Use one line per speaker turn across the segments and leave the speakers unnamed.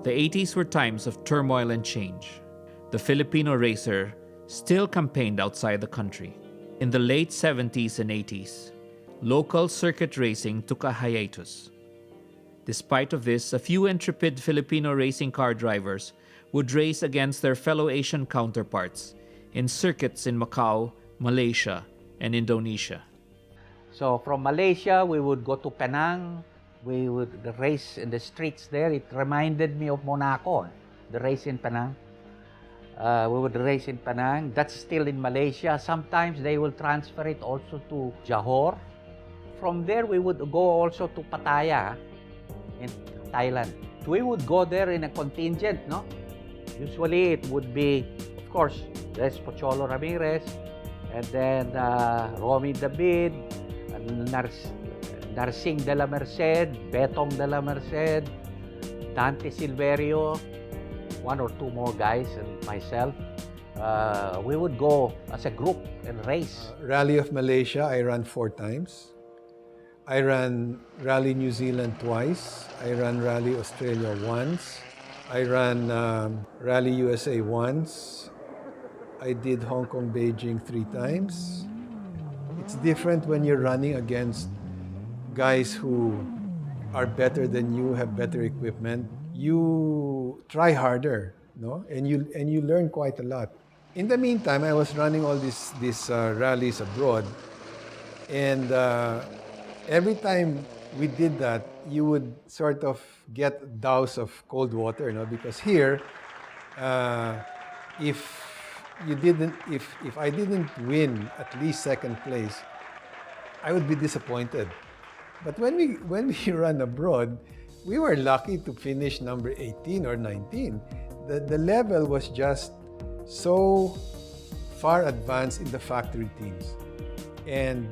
The 80s were times of turmoil and change. The Filipino racer still campaigned outside the country. In the late 70s and 80s, local circuit racing took a hiatus. Despite of this, a few intrepid Filipino racing car drivers would race against their fellow Asian counterparts in circuits in Macau, Malaysia, and Indonesia.
So from Malaysia, we would go to Penang. We would race in the streets there. It reminded me of Monaco, the race in Penang. We would race in Penang. That's still in Malaysia. Sometimes they will transfer it also to Johor. From there, we would go also to Pattaya in Thailand. We would go there in a contingent, no? Usually it would be, of course, there's Pocholo Ramirez, and then Romy David, Narsing de la Merced, Betong de la Merced, Dante Silverio, one or two more guys, and myself. We would go as a group and race.
Rally of Malaysia, I ran 4 times. I ran Rally New Zealand twice. I ran Rally Australia once. I ran Rally USA once. I did Hong Kong, Beijing 3 times. It's different when you're running against guys who are better than you, have better equipment. You try harder, no? And you learn quite a lot. In the meantime, I was running all these rallies abroad, and every time we did that, you would sort of get a douse of cold water, you know, because here, if I didn't win at least second place, I would be disappointed. But when we run abroad, we were lucky to finish number 18 or 19. The level was just so far advanced in the factory teams. And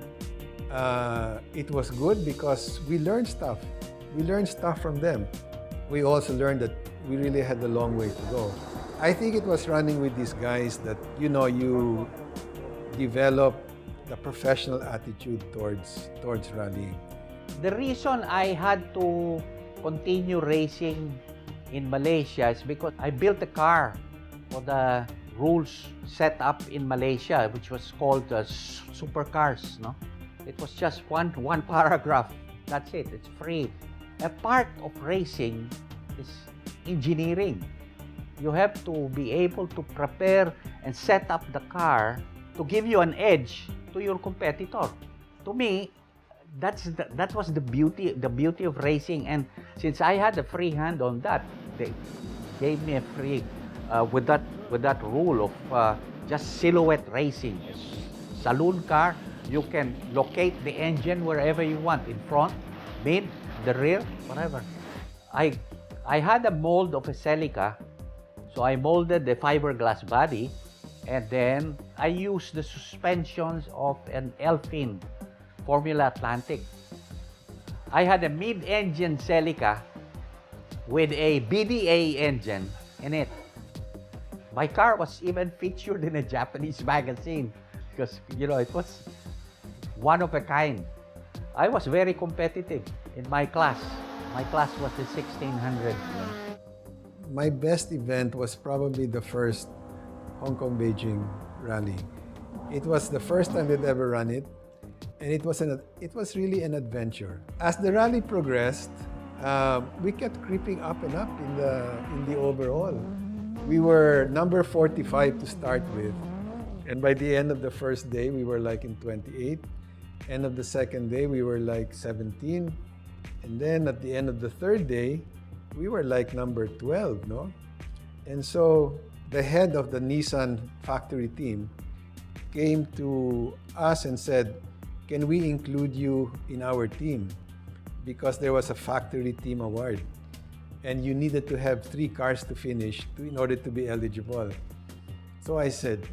it was good because we learned stuff. We learned stuff from them. We also learned that we really had a long way to go. I think it was running with these guys that, you know, you develop the professional attitude towards rallying.
The reason I had to continue racing in Malaysia is because I built a car for the rules set up in Malaysia, which was called supercars, no? It was just one paragraph. That's it. It's free. A part of racing is engineering. You have to be able to prepare and set up the car to give you an edge to your competitor. To me, that was the beauty of racing. And since I had a free hand on that, they gave me a free with that rule of just silhouette racing. Saloon car, you can locate the engine wherever you want, in front, mid, the rear, whatever. I had a mold of a Celica, so I molded the fiberglass body, and then I used the suspensions of an Elfin Formula Atlantic. I had a mid-engine Celica with a BDA engine in it. My car was even featured in a Japanese magazine because, you know, it was one of a kind. I was very competitive in my class. My class was the 1600.
My best event was probably the first Hong Kong Beijing rally. It was the first time I'd ever run it, and it was really an adventure. As the rally progressed, we kept creeping up and up in the overall. We were number 45 to start with, and by the end of the first day, we were like in 28. End of the second day, we were like 17, and then at the end of the third day, we were like number 12, no? And so the head of the Nissan factory team came to us and said, can we include you in our team? Because there was a factory team award and you needed to have 3 cars to finish in order to be eligible. So I said,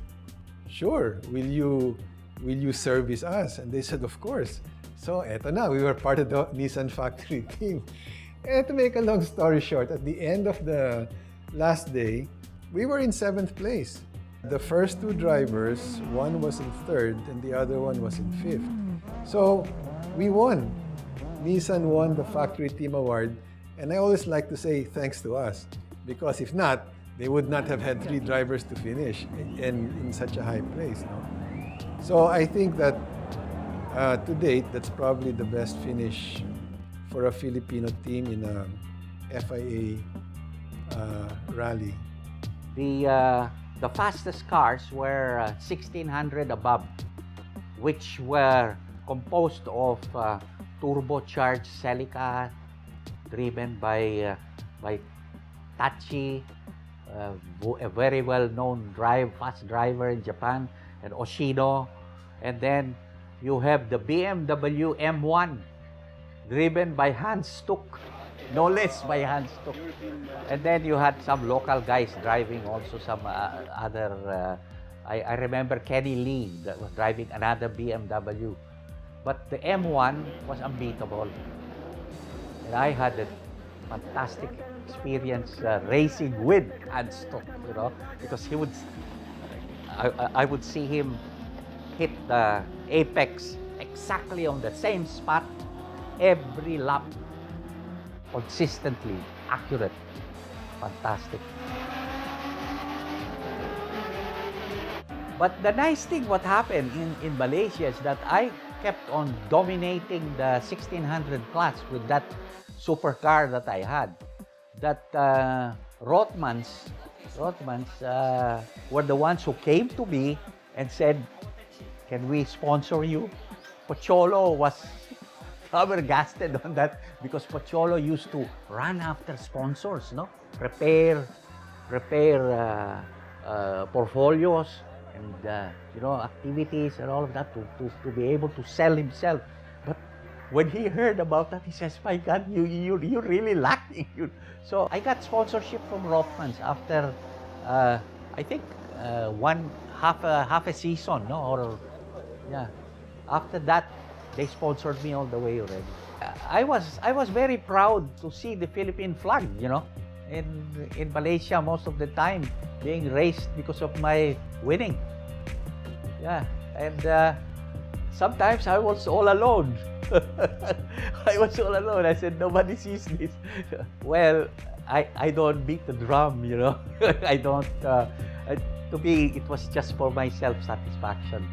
sure, will you service us? And they said, of course. So eto na, we were part of the Nissan factory team. And to make a long story short, at the end of the last day, we were in 7th place. The first 2 drivers, one was in 3rd and the other one was in 5th. So we won. Nissan won the factory team award, and I always like to say thanks to us. because if not, they would not have had 3 drivers to finish and in such a high place. No? So I think that to date, that's probably the best finish for a Filipino team in a FIA rally.
The fastest cars were 1600 above, which were composed of turbocharged Celica driven by Tachi, a very well-known fast driver in Japan, and Oshino. And then you have the BMW M1 driven by Hans Stuck, no less by Hans Stuck. And then you had some local guys driving also some other, I remember Kenny Lee that was driving another BMW. But the M1 was unbeatable. And I had a fantastic experience racing with Hans Stuck, you know, because he would, I would see him hit the apex exactly on the same spot every lap, consistently accurate. Fantastic. But the nice thing what happened in Malaysia is that I kept on dominating the 1600 class with that supercar that I had. That Rothmans were the ones who came to me and said, "Can we sponsor you?" Pocholo was flabbergasted on that because Pocholo used to run after sponsors, no? Prepare portfolios and activities and all of that to be able to sell himself. But when he heard about that, he says, "My God, you're really lacking." So I got sponsorship from Rothmans after I think half a season, no? Or yeah, after that they sponsored me all the way already. I was very proud to see the Philippine flag, you know, in Malaysia most of the time being raised because of my winning. Yeah, and sometimes I was all alone. I was all alone. I said, nobody sees this. Well, I don't beat the drum, you know. I don't. To me, it was just for my self-satisfaction.